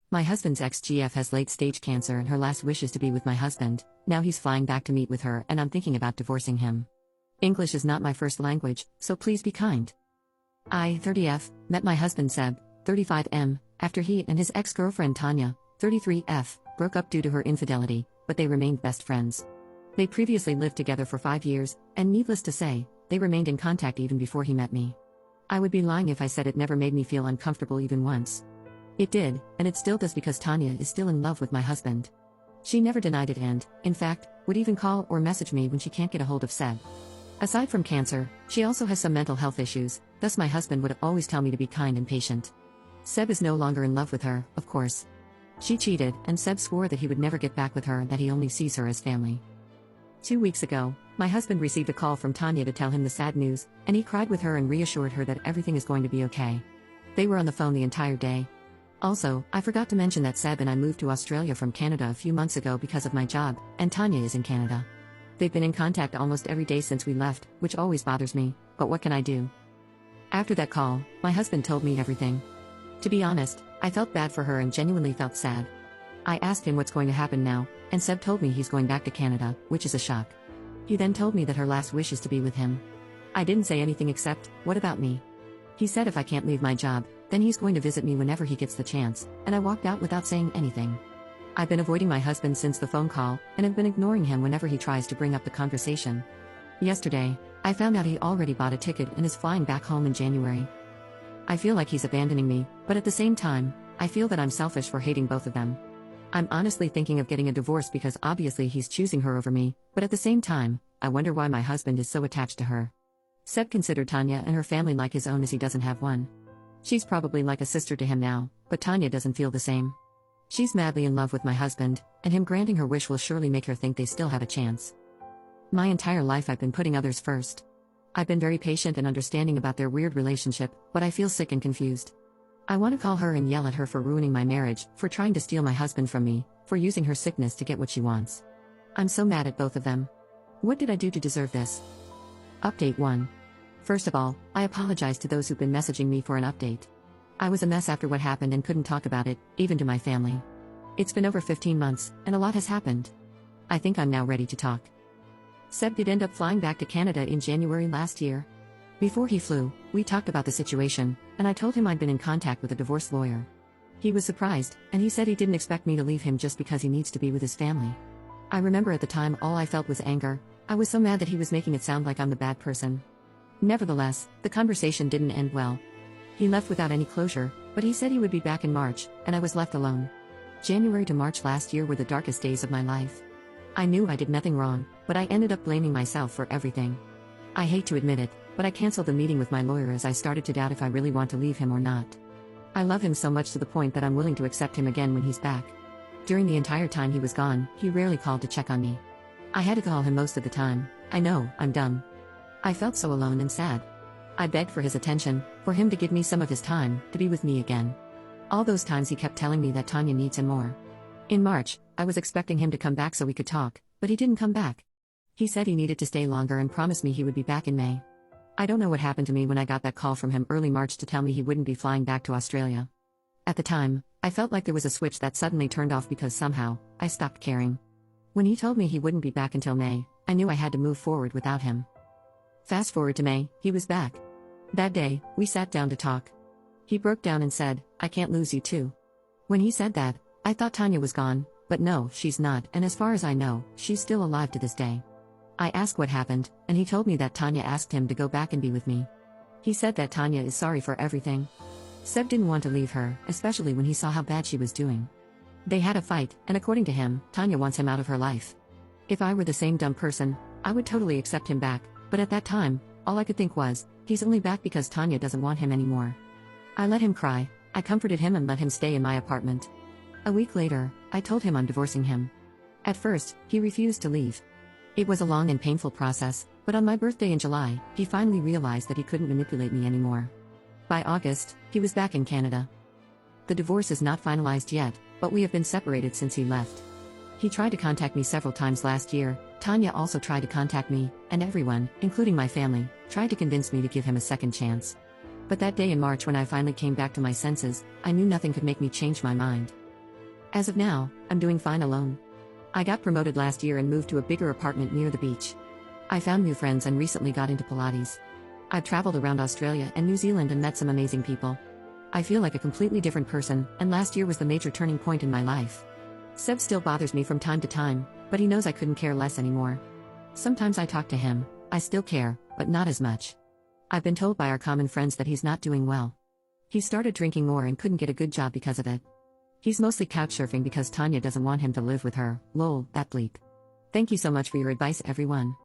My husband's ex-GF has late-stage cancer and her last wish is to be with my husband. Now he's flying back to meet with her and I'm thinking about divorcing him. English is not my first language, so please be kind. I, 30F, met my husband Seb, 35M, after he and his ex-girlfriend Tanya, 33F, broke up due to her infidelity, but they remained best friends. They previously lived together for 5 years, and needless to say, they remained in contact even before he met me. I would be lying if I said it never made me feel uncomfortable even once. It did, and it still does because Tanya is still in love with my husband. She never denied it and, in fact, would even call or message me when she can't get a hold of Seb. Aside from cancer, she also has some mental health issues, thus my husband would always tell me to be kind and patient. Seb is no longer in love with her, of course. She cheated, and Seb swore that he would never get back with her and that he only sees her as family. 2 weeks ago, my husband received a call from Tanya to tell him the sad news, and he cried with her and reassured her that everything is going to be okay. They were on the phone the entire day. Also, I forgot to mention that Seb and I moved to Australia from Canada a few months ago because of my job, and Tanya is in Canada. They've been in contact almost every day since we left, which always bothers me, but what can I do? After that call, my husband told me everything. To be honest, I felt bad for her and genuinely felt sad. I asked him what's going to happen now, and Seb told me he's going back to Canada, which is a shock. He then told me that her last wish is to be with him. I didn't say anything except, what about me? He said if I can't leave my job, then he's going to visit me whenever he gets the chance, and I walked out without saying anything. I've been avoiding my husband since the phone call, and have been ignoring him whenever he tries to bring up the conversation. Yesterday, I found out he already bought a ticket and is flying back home in January. I feel like he's abandoning me, but at the same time, I feel that I'm selfish for hating both of them. I'm honestly thinking of getting a divorce because obviously he's choosing her over me, but at the same time, I wonder why my husband is so attached to her. Seb considered Tanya and her family like his own as he doesn't have one. She's probably like a sister to him now, but Tanya doesn't feel the same. She's madly in love with my husband, and him granting her wish will surely make her think they still have a chance. My entire life I've been putting others first. I've been very patient and understanding about their weird relationship, but I feel sick and confused. I want to call her and yell at her for ruining my marriage, for trying to steal my husband from me, for using her sickness to get what she wants. I'm so mad at both of them. What did I do to deserve this? Update 1. First of all, I apologize to those who've been messaging me for an update. I was a mess after what happened and couldn't talk about it, even to my family. It's been over 15 months, and a lot has happened. I think I'm now ready to talk. Seb did end up flying back to Canada in January last year. Before he flew, we talked about the situation, and I told him I'd been in contact with a divorce lawyer. He was surprised, and he said he didn't expect me to leave him just because he needs to be with his family. I remember at the time all I felt was anger. I was so mad that he was making it sound like I'm the bad person. Nevertheless, the conversation didn't end well. He left without any closure, but he said he would be back in March, and I was left alone. January to March last year were the darkest days of my life. I knew I did nothing wrong, but I ended up blaming myself for everything. I hate to admit it, but I canceled the meeting with my lawyer as I started to doubt if I really want to leave him or not. I love him so much to the point that I'm willing to accept him again when he's back. During the entire time he was gone, he rarely called to check on me. I had to call him most of the time. I know, I'm dumb. I felt so alone and sad. I begged for his attention, for him to give me some of his time, to be with me again. All those times he kept telling me that Tanya needs him more. In March, I was expecting him to come back so we could talk, but he didn't come back. He said he needed to stay longer and promised me he would be back in May. I don't know what happened to me when I got that call from him early March to tell me he wouldn't be flying back to Australia. At the time, I felt like there was a switch that suddenly turned off because somehow, I stopped caring. When he told me he wouldn't be back until May, I knew I had to move forward without him. Fast forward to May, he was back. That day, we sat down to talk. He broke down and said, "I can't lose you too." When he said that, I thought Tanya was gone, but no, she's not, and as far as I know, she's still alive to this day. I asked what happened, and he told me that Tanya asked him to go back and be with me. He said that Tanya is sorry for everything. Seb didn't want to leave her, especially when he saw how bad she was doing. They had a fight, and according to him, Tanya wants him out of her life. If I were the same dumb person, I would totally accept him back, but at that time, all I could think was, he's only back because Tanya doesn't want him anymore. I let him cry, I comforted him and let him stay in my apartment. A week later, I told him I'm divorcing him. At first, he refused to leave. It was a long and painful process, but on my birthday in July, he finally realized that he couldn't manipulate me anymore. By August, he was back in Canada. The divorce is not finalized yet, but we have been separated since he left. He tried to contact me several times last year. Tanya also tried to contact me, and everyone, including my family, tried to convince me to give him a second chance. But that day in March when I finally came back to my senses, I knew nothing could make me change my mind. As of now, I'm doing fine alone. I got promoted last year and moved to a bigger apartment near the beach. I found new friends and recently got into Pilates. I've traveled around Australia and New Zealand and met some amazing people. I feel like a completely different person, and last year was the major turning point in my life. Seb still bothers me from time to time, but he knows I couldn't care less anymore. Sometimes I talk to him, I still care, but not as much. I've been told by our common friends that he's not doing well. He started drinking more and couldn't get a good job because of it. He's mostly couch surfing because Tanya doesn't want him to live with her. Lol, that bleep. Thank you so much for your advice, everyone.